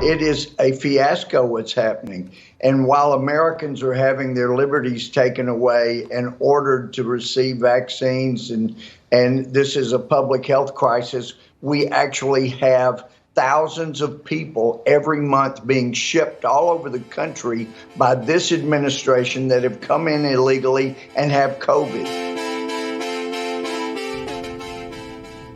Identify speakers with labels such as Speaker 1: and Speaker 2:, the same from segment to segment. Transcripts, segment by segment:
Speaker 1: It is a fiasco what's happening. And while Americans are having their liberties taken away and ordered to receive vaccines, and this is a public health crisis, we actually have thousands of people every month being shipped all over the country by this administration that have come in illegally and have COVID.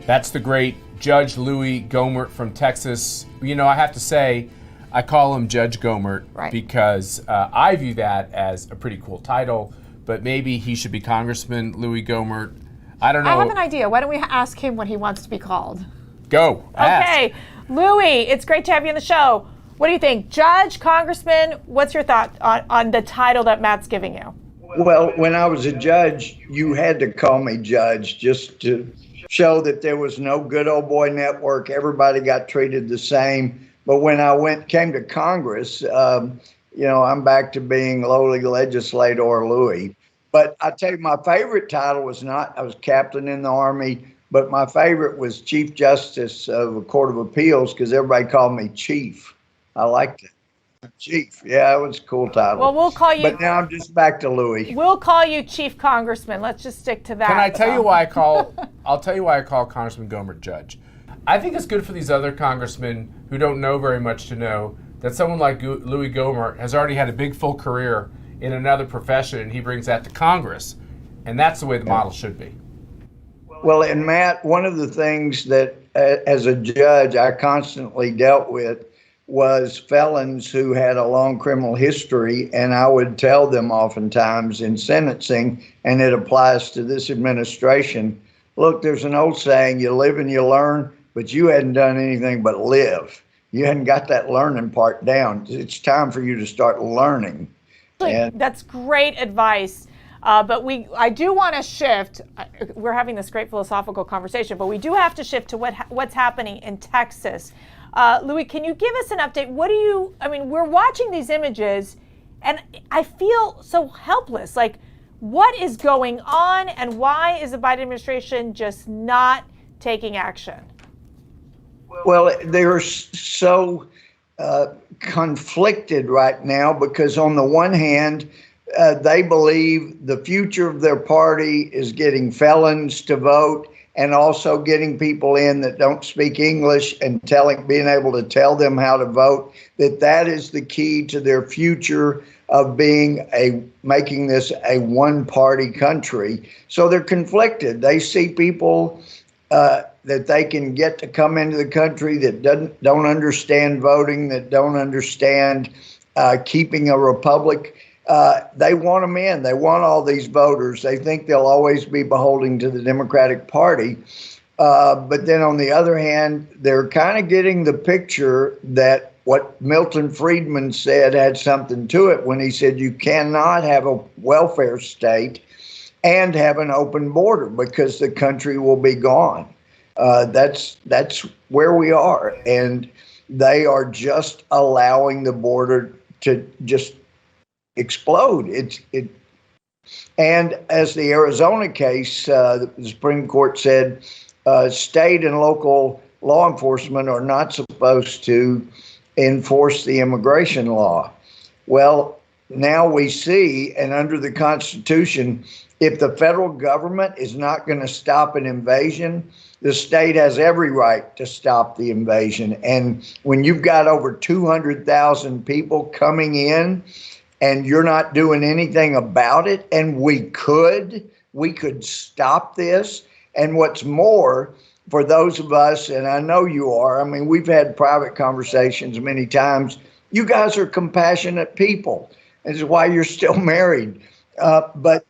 Speaker 2: That's the great Judge Louis Gohmert from Texas. You know, I have to say, I call him Judge Gohmert because I view that as a pretty cool title, but maybe he should be Congressman Louis Gohmert. I don't know.
Speaker 3: I have an idea. Why don't we ask him what he wants to be called?
Speaker 2: Go. Ask.
Speaker 3: Okay. Louis, it's great to have you on the show. What do you think? Judge, Congressman, what's your thought on the title that Matt's giving you?
Speaker 1: Well, when I was a judge, you had to call me judge just to show that there was no good old boy network. Everybody got treated the same. But when I came to Congress, I'm back to being lowly legislator Louis. But I tell you, my favorite title was I was captain in the Army, but my favorite was Chief Justice of the Court of Appeals because everybody called me Chief. I liked it. Chief. Yeah, it was a cool title.
Speaker 3: Well, we'll call you.
Speaker 1: But now I'm just back to Louis.
Speaker 3: We'll call you Chief Congressman. Let's just stick to that.
Speaker 2: Can I tell you why I'll tell you why I call Congressman Gohmert Judge. I think it's good for these other congressmen who don't know very much to know that someone like Louis Gohmert has already had a big full career in another profession, and he brings that to Congress. And that's the way the model should be.
Speaker 1: Well, and Matt, one of the things that as a judge I constantly dealt with was felons who had a long criminal history, and I would tell them oftentimes in sentencing, and it applies to this administration, look, there's an old saying, you live and you learn, but you hadn't done anything but live. You hadn't got that learning part down. It's time for you to start learning.
Speaker 3: That's great advice. But I do want to shift. We're having this great philosophical conversation, but we do have to shift to what's happening in Texas. Louis, can you give us an update? We're watching these images, and I feel so helpless. Like, what is going on, and why is the Biden administration just not taking action?
Speaker 1: Well, they're so conflicted right now because on the one hand, they believe the future of their party is getting felons to vote and also getting people in that don't speak English and being able to tell them how to vote, that is the key to their future of making this a one-party country. So they're conflicted. They see people that they can get to come into the country that don't understand voting, that don't understand keeping a republic. They want them in. They want all these voters. They think they'll always be beholden to the Democratic Party. But then on the other hand, they're kind of getting the picture that what Milton Friedman said had something to it when he said you cannot have a welfare state and have an open border because the country will be gone. That's where we are. And they are just allowing the border to just explode. And as the Arizona case, the Supreme Court said, state and local law enforcement are not supposed to enforce the immigration law. Well, now we see, and under the Constitution, if the federal government is not going to stop an invasion, the state has every right to stop the invasion. And when you've got over 200,000 people coming in and you're not doing anything about it, and we could stop this. And what's more, for those of us, and I know you are, I mean, we've had private conversations many times. You guys are compassionate people. This is why you're still married. But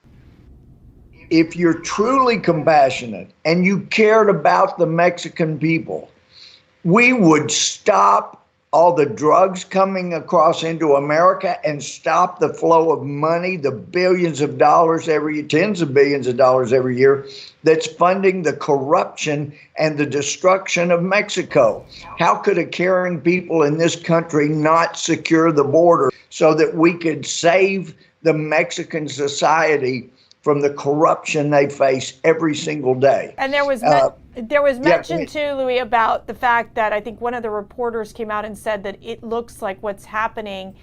Speaker 1: if you're truly compassionate and you cared about the Mexican people, we would stop all the drugs coming across into America and stop the flow of money, the billions of dollars every year, tens of billions of dollars every year, that's funding the corruption and the destruction of Mexico. How could a caring people in this country not secure the border so that we could save the Mexican society from the corruption they face every single day.
Speaker 3: And there was mention too, Louis, about the fact that I think one of the reporters came out and said that it looks like what's happening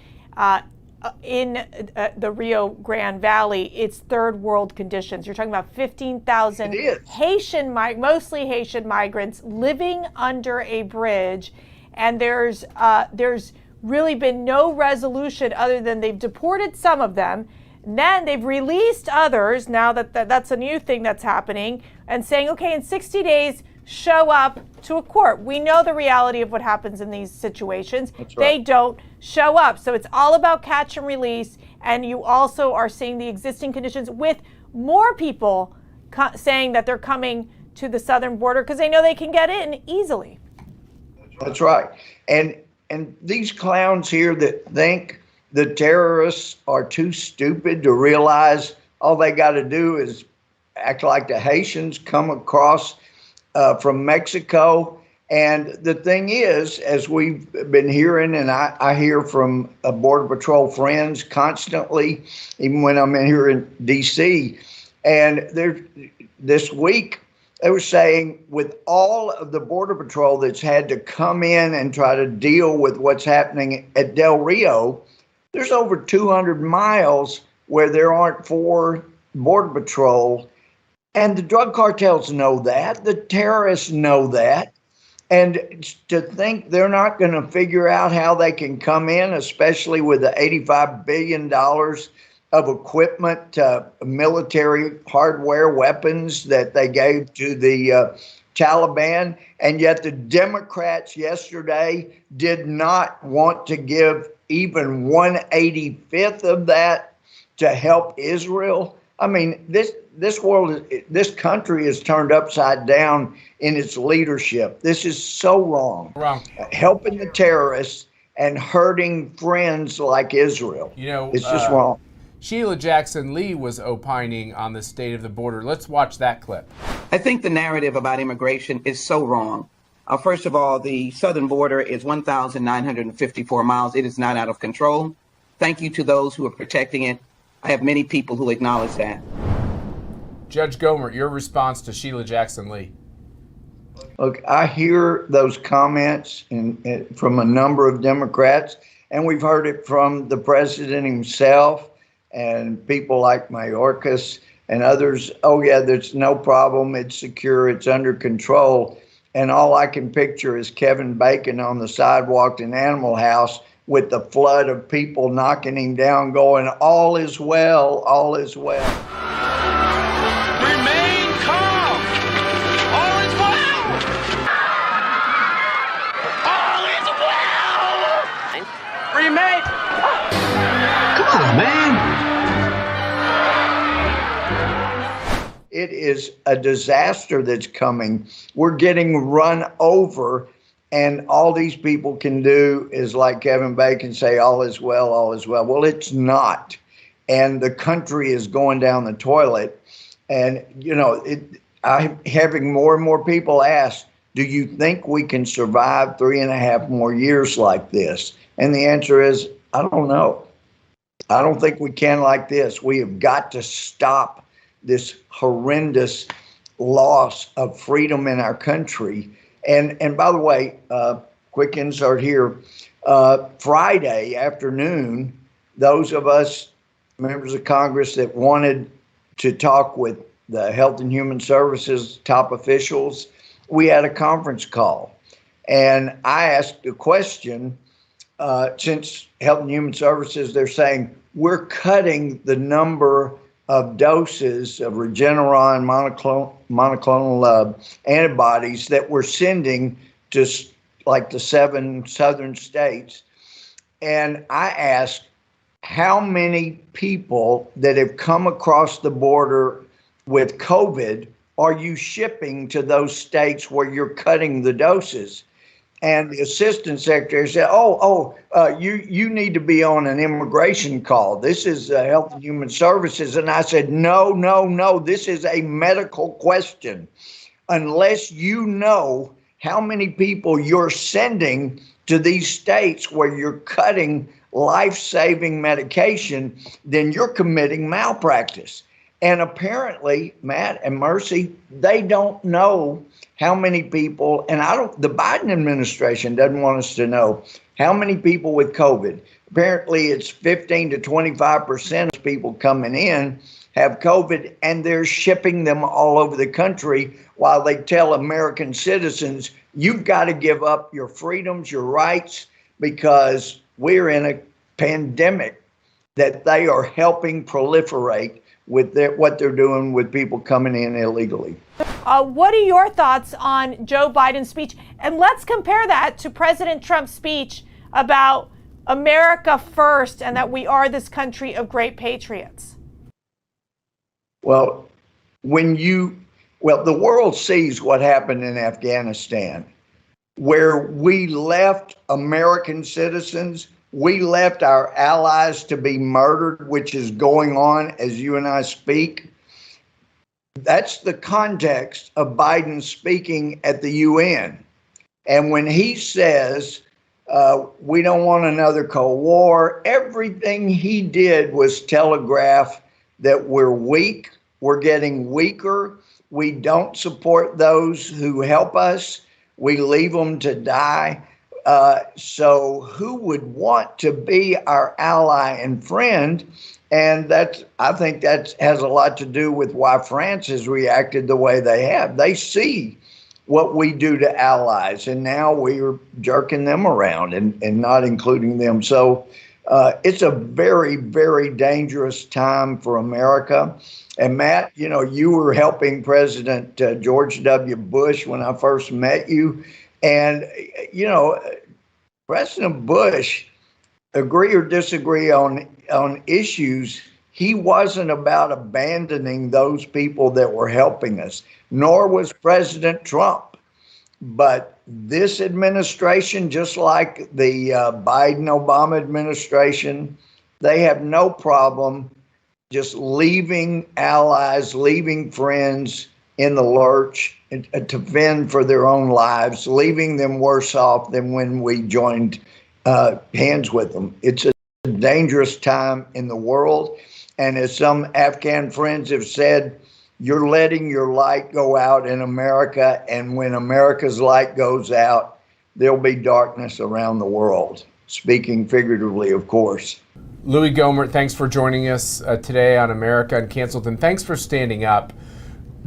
Speaker 3: in the Rio Grande Valley, it's third world conditions. You're talking about 15,000 mostly Haitian migrants living under a bridge, and there's really been no resolution other than they've deported some of them. And then they've released others, now that's a new thing that's happening, and saying, okay, in 60 days, show up to a court. We know the reality of what happens in these situations.
Speaker 1: That's right.
Speaker 3: They don't show up. So it's all about catch and release, and you also are seeing the existing conditions with more people saying that they're coming to the southern border because they know they can get in easily.
Speaker 1: That's right. And these clowns here that think the terrorists are too stupid to realize all they got to do is act like the Haitians come across from Mexico. And the thing is, as we've been hearing, and I hear from Border Patrol friends constantly, even when I'm in here in D.C., and this week they were saying with all of the Border Patrol that's had to come in and try to deal with what's happening at Del Rio, there's over 200 miles where there aren't 4 Border Patrol. And the drug cartels know that. The terrorists know that. And to think they're not going to figure out how they can come in, especially with the $85 billion of equipment, military hardware, weapons that they gave to the Taliban. And yet the Democrats yesterday did not want to give even 1/85th of that to help Israel. I mean, this world, this country is turned upside down in its leadership. This is so wrong. Helping the terrorists and hurting friends like Israel.
Speaker 2: You know,
Speaker 1: it's just wrong.
Speaker 2: Sheila Jackson Lee was opining on the state of the border. Let's watch that clip.
Speaker 4: I think the narrative about immigration is so wrong. First of all, the southern border is 1,954 miles. It is not out of control. Thank you to those who are protecting it. I have many people who acknowledge that.
Speaker 2: Judge Gohmert, your response to Sheila Jackson Lee.
Speaker 1: Look, I hear those comments from a number of Democrats, and we've heard it from the president himself and people like Mayorkas and others. Oh, yeah, there's no problem. It's secure. It's under control. And all I can picture is Kevin Bacon on the sidewalk in Animal House with the flood of people knocking him down, going, all is well, all is well.
Speaker 5: Remain calm. All is well. All is well. Remain. Come on, man.
Speaker 1: It is a disaster that's coming. We're getting run over. And all these people can do is, like Kevin Bacon, say, all is well, all is well. Well, it's not. And the country is going down the toilet. And, you know, I'm having more and more people ask, do you think we can survive 3.5 more years like this? And the answer is, I don't know. I don't think we can like this. We have got to stop this horrendous loss of freedom in our country. And by the way, quick insert here, Friday afternoon, those of us members of Congress that wanted to talk with the Health and Human Services top officials, we had a conference call. And I asked a question, since Health and Human Services, they're saying we're cutting the number of doses of Regeneron monoclonal antibodies that we're sending to like the 7 southern states. And I asked, how many people that have come across the border with COVID are you shipping to those states where you're cutting the doses? And the assistant secretary said, you need to be on an immigration call. This is Health and Human Services. And I said, no, this is a medical question. Unless you know how many people you're sending to these states where you're cutting life-saving medication, then you're committing malpractice. And apparently, Matt and Mercy, they don't know how many people, and the Biden administration doesn't want us to know how many people with COVID. Apparently, it's 15 to 25% of people coming in have COVID, and they're shipping them all over the country while they tell American citizens, you've got to give up your freedoms, your rights, because we're in a pandemic that they are helping proliferate with what they're doing with people coming in illegally.
Speaker 3: What are your thoughts on Joe Biden's speech? And let's compare that to President Trump's speech about America first and that we are this country of great patriots.
Speaker 1: Well, the world sees what happened in Afghanistan, where we left American citizens, we left our allies to be murdered, which is going on as you and I speak. That's the context of Biden speaking at the UN. And when he says, we don't want another Cold War, everything he did was telegraph that we're weak, we're getting weaker, we don't support those who help us, we leave them to die. So who would want to be our ally and friend? And I think that has a lot to do with why France has reacted the way they have. They see what we do to allies, and now we are jerking them around and not including them. So it's a very, very dangerous time for America. And Matt, you were helping President George W. Bush when I first met you. And, President Bush, agree or disagree on issues, he wasn't about abandoning those people that were helping us, nor was President Trump. But this administration, just like the Biden-Obama administration, they have no problem just leaving allies, leaving friends in the lurch to fend for their own lives, leaving them worse off than when we joined hands with them. It's a dangerous time in the world. And as some Afghan friends have said, you're letting your light go out in America. And when America's light goes out, there'll be darkness around the world. Speaking figuratively, of course.
Speaker 2: Louis Gohmert, thanks for joining us today on America Uncanceled. And thanks for standing up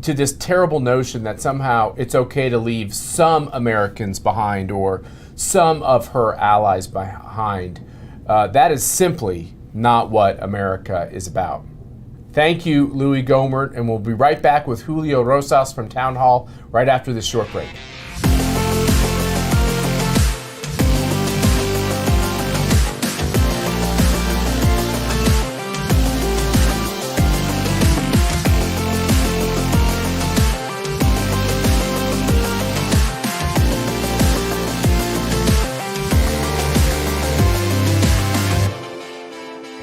Speaker 2: to this terrible notion that somehow it's okay to leave some Americans behind or some of her allies behind. That is simply not what America is about. Thank you, Louis Gohmert, and we'll be right back with Julio Rosas from Town Hall right after this short break.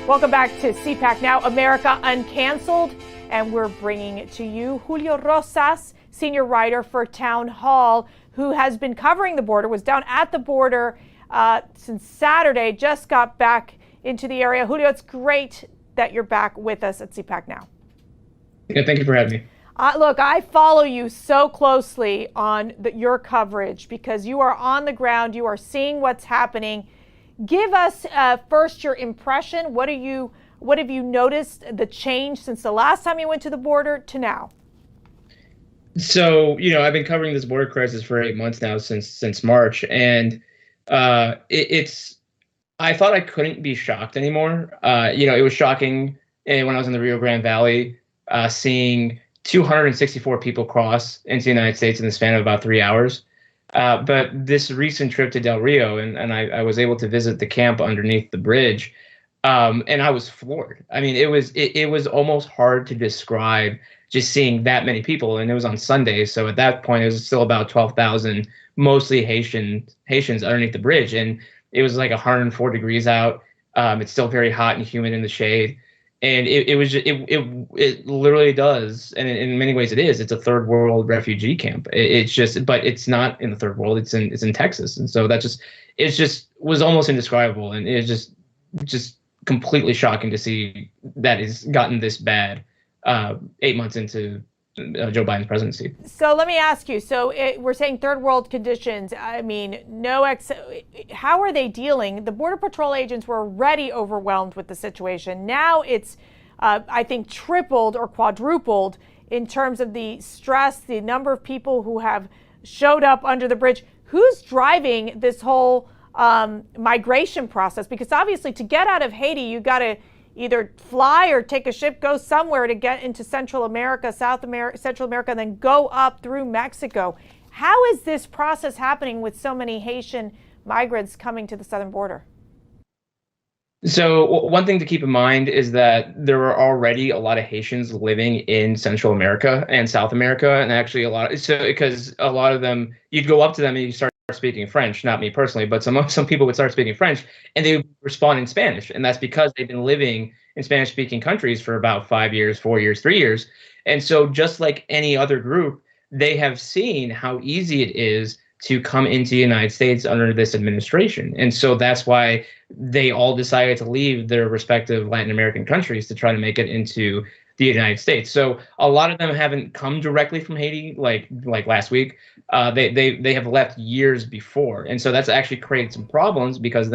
Speaker 3: Welcome back to CPAC Now, America Uncanceled, and we're bringing it to you Julio Rosas, senior writer for Town Hall, who has been covering the border, was down at the border since Saturday, just got back into the area. Julio, it's great that you're back with us at CPAC Now.
Speaker 6: Yeah, thank you for having me.
Speaker 3: Look, I follow you so closely on your coverage because you are on the ground, you are seeing what's happening. Give us first your impression. What have you noticed the change since the last time you went to the border to now?
Speaker 6: So, I've been covering this border crisis for 8 months now, since March, and it's. I thought I couldn't be shocked anymore. It was shocking when I was in the Rio Grande Valley, seeing 264 people cross into the United States in the span of about 3 hours. But this recent trip to Del Rio, and I was able to visit the camp underneath the bridge, and I was floored. I mean, it was almost hard to describe just seeing that many people, and it was on Sunday, so at that point it was still about 12,000, mostly Haitians underneath the bridge, and it was like 104 degrees out. It's still very hot and humid in the shade. And it literally does, and in many ways it is. It's a third world refugee camp. But it's not in the third world. It's in Texas, and so it just was almost indescribable, and it's just completely shocking to see that it's gotten this bad. 8 months into Joe Biden's presidency.
Speaker 3: So let me ask you. So we're saying third world conditions. I mean, how are they dealing? The Border Patrol agents were already overwhelmed with the situation. Now it's, I think, tripled or quadrupled in terms of the stress, the number of people who have showed up under the bridge. Who's driving this whole migration process? Because obviously, to get out of Haiti, you got to either fly or take a ship, go somewhere to get into Central America, Central America, and then go up through Mexico. How is this process happening with so many Haitian migrants coming to the southern border?
Speaker 6: So one thing to keep in mind is that there are already a lot of Haitians living in Central America and South America, and actually because a lot of them, you'd go up to them and you start speaking French, not me personally, but some people would start speaking French and they would respond in Spanish. And that's because they've been living in Spanish speaking countries for about 5 years, 4 years, 3 years. And so just like any other group, they have seen how easy it is to come into the United States under this administration. And so that's why they all decided to leave their respective Latin American countries to try to make it into the United States. So a lot of them haven't come directly from Haiti, like last week. They have left years before, and so that's actually created some problems because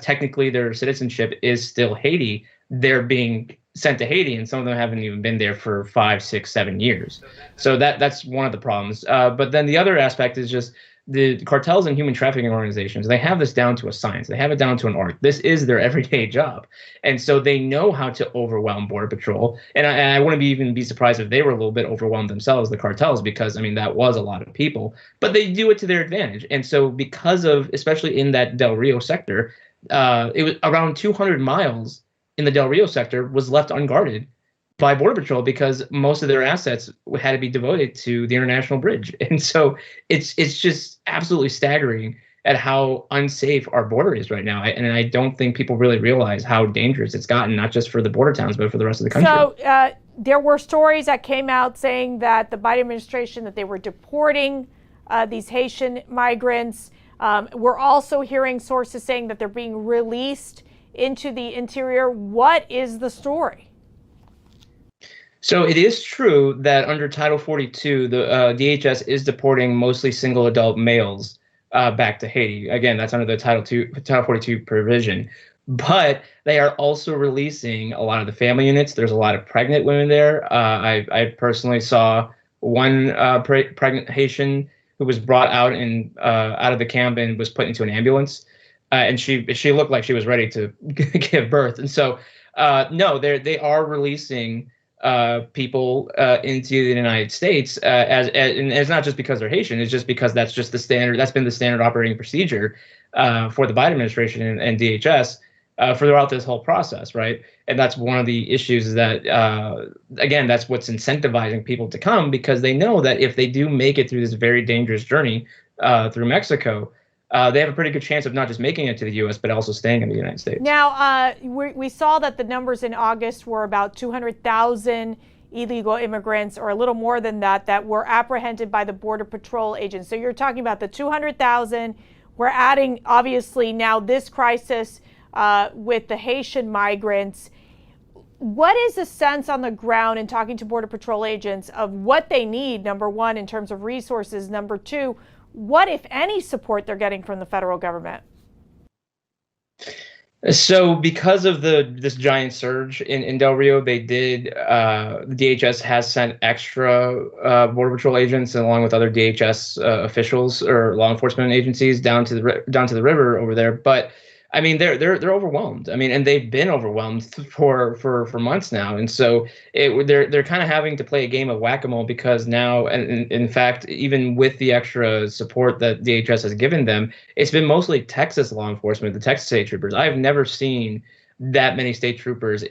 Speaker 6: technically their citizenship is still Haiti, they're being sent to Haiti, and some of them haven't even been there for 5, 6, 7 years. So that's one of the problems. But then the other aspect is just the cartels and human trafficking organizations. They have this down to a science. They have it down to an art. This is their everyday job. And so they know how to overwhelm Border Patrol. And I wouldn't even be surprised if they were a little bit overwhelmed themselves, the cartels, because, I mean, that was a lot of people. But they do it to their advantage. And so because of, especially in that Del Rio sector, it was around 200 miles in the Del Rio sector was left unguarded by Border Patrol because most of their assets had to be devoted to the international bridge. And so it's just absolutely staggering at how unsafe our border is right now. And I don't think people really realize how dangerous it's gotten, not just for the border towns, but for the rest of the country.
Speaker 3: So there were stories that came out saying that the Biden administration, that they were deporting these Haitian migrants. We're also hearing sources saying that they're being released into the interior. What is the story?
Speaker 6: So it is true that under Title 42, the DHS is deporting mostly single adult males back to Haiti. Again, that's under the Title 42 provision. But they are also releasing a lot of the family units. There's a lot of pregnant women there. I personally saw one pregnant Haitian who was brought out out of the camp and was put into an ambulance. And she looked like she was ready to give birth. And so, no, they are releasing people into the United States, and it's not just because they're Haitian. It's just because that's just the standard. That's been the standard operating procedure for the Biden administration and DHS throughout this whole process, right? And that's one of the issues is that, again, that's what's incentivizing people to come, because they know that if they do make it through this very dangerous journey through Mexico, they have a pretty good chance of not just making it to the U.S., but also staying in the United States.
Speaker 3: Now, we saw that the numbers in August were about 200,000 illegal immigrants, or a little more than that, that were apprehended by the Border Patrol agents. So you're talking about the 200,000. We're adding, obviously, now this crisis with the Haitian migrants. What is the sense on the ground in talking to Border Patrol agents of what they need, number one, in terms of resources, number two, what, if any, support they're getting from the federal government?
Speaker 6: So because of this giant surge in Del Rio, the DHS has sent extra Border Patrol agents along with other DHS officials or law enforcement agencies down to the river over there. But I mean, they're overwhelmed. I mean, and they've been overwhelmed for months now, and so they're kind of having to play a game of whack-a-mole, because now, and in fact, even with the extra support that DHS has given them, it's been mostly Texas law enforcement, the Texas state troopers. I've never seen that many state troopers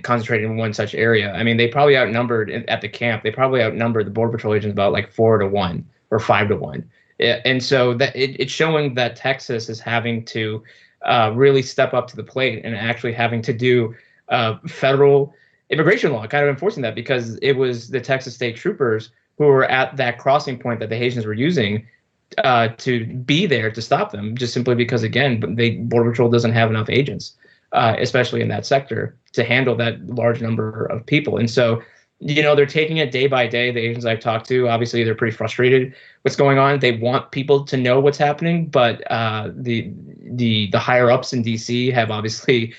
Speaker 6: concentrated in one such area. I mean, they probably outnumbered at the camp. They probably outnumbered the Border Patrol agents about like 4-1 or 5-1, and so that it's showing that Texas is having to really step up to the plate and actually having to do federal immigration law, kind of enforcing that, because it was the Texas state troopers who were at that crossing point that the Haitians were using to be there to stop them, just simply because, again, Border Patrol doesn't have enough agents. especially in that sector, to handle that large number of people. And so, they're taking it day by day. The agents I've talked to, obviously, they're pretty frustrated what's going on. They want people to know what's happening, but the higher ups in DC have obviously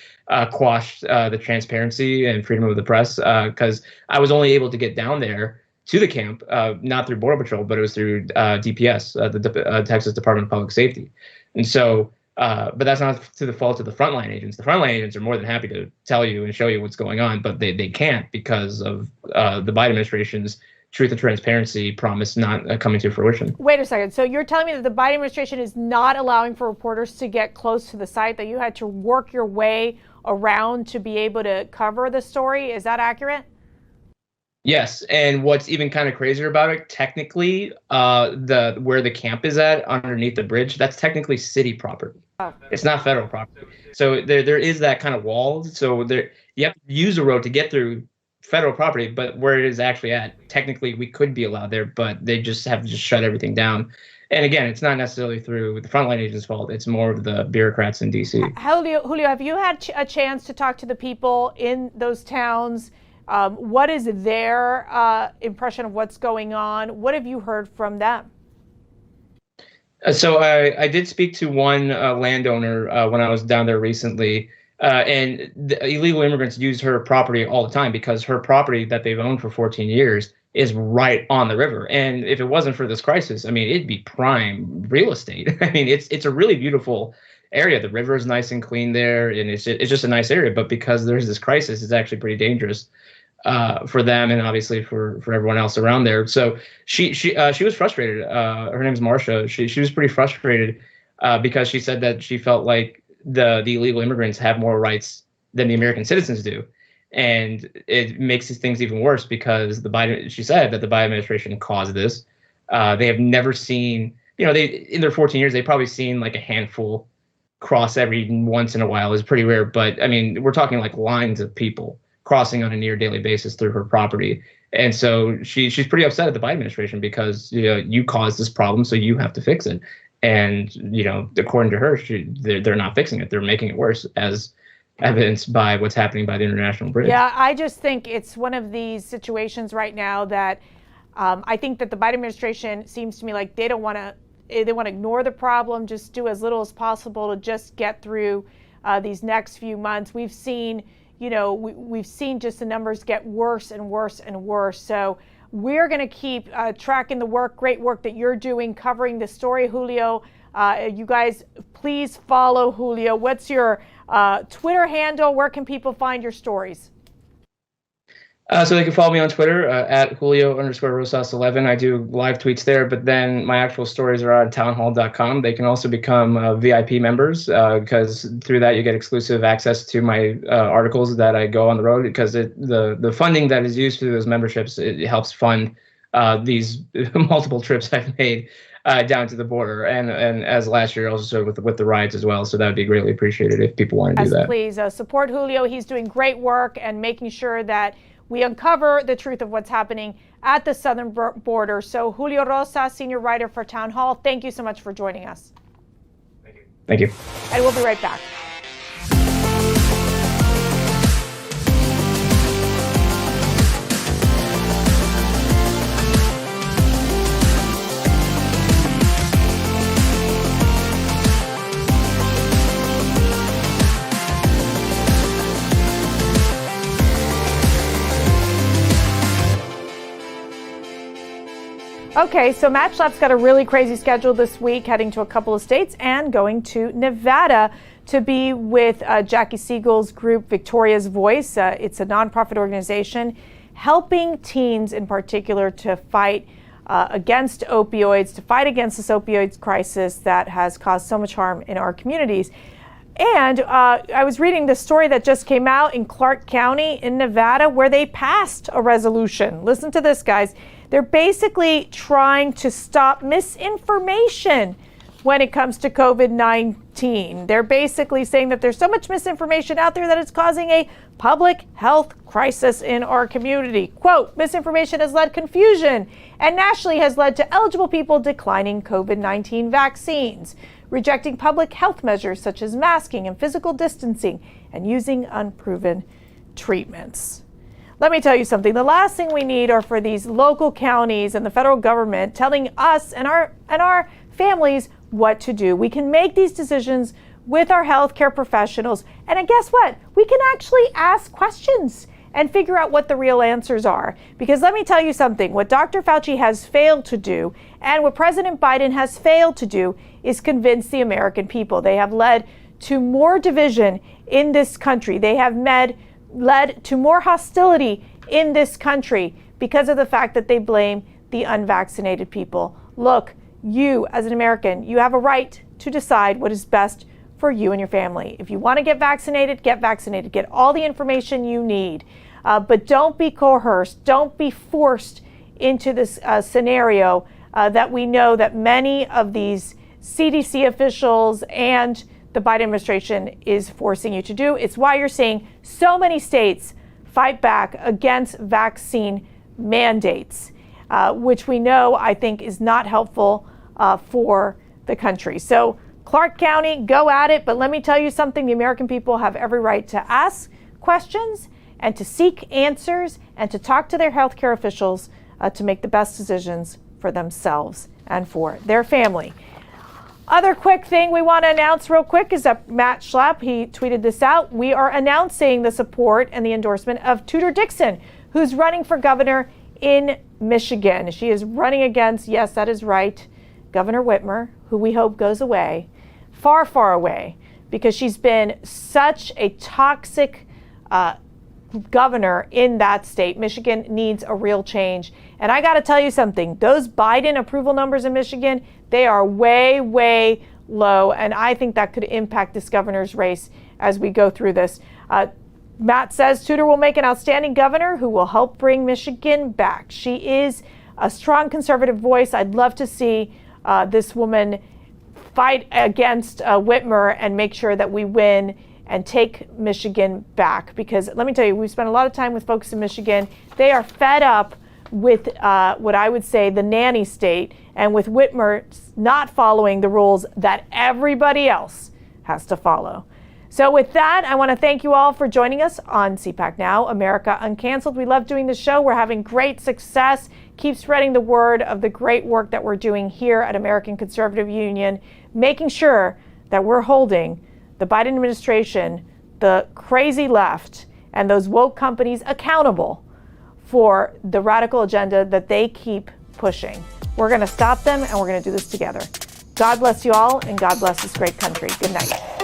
Speaker 6: quashed the transparency and freedom of the press, because I was only able to get down there to the camp, not through Border Patrol, but it was through DPS, the Texas Department of Public Safety. And so, but that's not to the fault of the frontline agents. The frontline agents are more than happy to tell you and show you what's going on, but they can't because of the Biden administration's truth and transparency promise not coming to fruition.
Speaker 3: Wait a second. So you're telling me that the Biden administration is not allowing for reporters to get close to the site, that you had to work your way around to be able to cover the story? Is that accurate?
Speaker 6: Yes, and what's even kind of crazier about it, technically, where the camp is at underneath the bridge, that's technically city property.
Speaker 3: Oh.
Speaker 6: It's not federal property. So there is that kind of wall. So you have to use a road to get through federal property, but where it is actually at, technically we could be allowed there, but they just have to shut everything down. And again, it's not necessarily through the frontline agents' fault. It's more of the bureaucrats in D.C.
Speaker 3: Julio, have you had a chance to talk to the people in those towns? What is their impression of what's going on? What have you heard from them?
Speaker 6: So I did speak to one landowner when I was down there recently, and the illegal immigrants use her property all the time because her property that they've owned for 14 years is right on the river. And if it wasn't for this crisis, I mean, it'd be prime real estate. I mean, it's a really beautiful area. The river is nice and clean there, and it's just a nice area. But because there's this crisis, it's actually pretty dangerous for them and obviously for everyone else around there. So she was frustrated. Her name's Marcia. She was pretty frustrated because she said that she felt like the illegal immigrants have more rights than the American citizens do. And it makes these things even worse because she said that the Biden administration caused this. They have never seen, in their 14 years, they've probably seen like a handful cross every once in a while. Is pretty rare. But I mean, we're talking like lines of people crossing on a near daily basis through her property. And so she's pretty upset at the Biden administration because, you caused this problem, so you have to fix it. And, according to her, they're not fixing it. They're making it worse, as evidenced by what's happening by the international bridge.
Speaker 3: Yeah, I just think it's one of these situations right now that I think that the Biden administration seems to me like they want to ignore the problem, just do as little as possible to just get through these next few months. We've seen, we've seen just the numbers get worse and worse and worse. So we're going to keep tracking the great work that you're doing, covering the story, Julio. You guys, please follow Julio. What's your Twitter handle? Where can people find your stories?
Speaker 6: So they can follow me on Twitter at Julio_Rosas11. I do live tweets there, but then my actual stories are on townhall.com. They can also become VIP members because through that you get exclusive access to my articles that I go on the road, because the funding that is used through those memberships, it helps fund these multiple trips I've made down to the border, and as last year also with the rides as well. So that would be greatly appreciated if people want to do that.
Speaker 3: Please support Julio. He's doing great work and making sure that we uncover the truth of what's happening at the southern border. So Julio Rosas, senior writer for Town Hall, thank you so much for joining us.
Speaker 6: Thank you.
Speaker 3: And we'll be right back. Okay, so Matt Schlapp's got a really crazy schedule this week, heading to a couple of states and going to Nevada to be with Jackie Siegel's group, Victoria's Voice. It's a nonprofit organization helping teens in particular to fight against opioids, to fight against this opioids crisis that has caused so much harm in our communities. And I was reading the story that just came out in Clark County in Nevada, where they passed a resolution. Listen to this, guys. They're basically trying to stop misinformation when it comes to COVID-19 They're basically saying that there's so much misinformation out there that it's causing a public health crisis in our community. Quote, misinformation has led confusion and nationally has led to eligible people declining COVID-19 vaccines, rejecting public health measures such as masking and physical distancing, and using unproven treatments. Let me tell you something. The last thing we need are for these local counties and the federal government telling us and our families what to do. We can make these decisions with our healthcare professionals. And guess what? We can actually ask questions and figure out what the real answers are. Because let me tell you something, what Dr. Fauci has failed to do and what President Biden has failed to do is convince the American people. They have led to more division in this country. They have led to more hostility in this country because of the fact that they blame the unvaccinated people. Look, you as an American, you have a right to decide what is best for you and your family. If you want to get vaccinated, get all the information you need. But don't be coerced, don't be forced into this scenario that we know that many of these CDC officials and the Biden administration is forcing you to do. It's why you're seeing so many states fight back against vaccine mandates, which we know, I think, is not helpful for the country. So Clark County, go at it. But let me tell you something, the American people have every right to ask questions and to seek answers and to talk to their healthcare officials to make the best decisions for themselves and for their family. Other quick thing we want to announce real quick is that Matt Schlapp, he tweeted this out. We are announcing the support and the endorsement of Tudor Dixon, who's running for governor in Michigan. She is running against, yes, that is right, Governor Whitmer, who we hope goes away, far, far away, because she's been such a toxic governor in that state. Michigan needs a real change. And I got to tell you something, those Biden approval numbers in Michigan, they are way, way low. And I think that could impact this governor's race as we go through this. Matt says Tudor will make an outstanding governor who will help bring Michigan back. She is a strong conservative voice. I'd love to see this woman fight against Whitmer and make sure that we win and take Michigan back. Because let me tell you, we've spent a lot of time with folks in Michigan. They are fed up with what I would say the nanny state and with Whitmer not following the rules that everybody else has to follow. So with that, I want to thank you all for joining us on CPAC Now, America Uncanceled. We love doing the show. We're having great success. Keep spreading the word of the great work that we're doing here at American Conservative Union, making sure that we're holding the Biden administration, the crazy left, and those woke companies accountable for the radical agenda that they keep pushing. We're going to stop them, and we're going to do this together. God bless you all, and God bless this great country. Good night.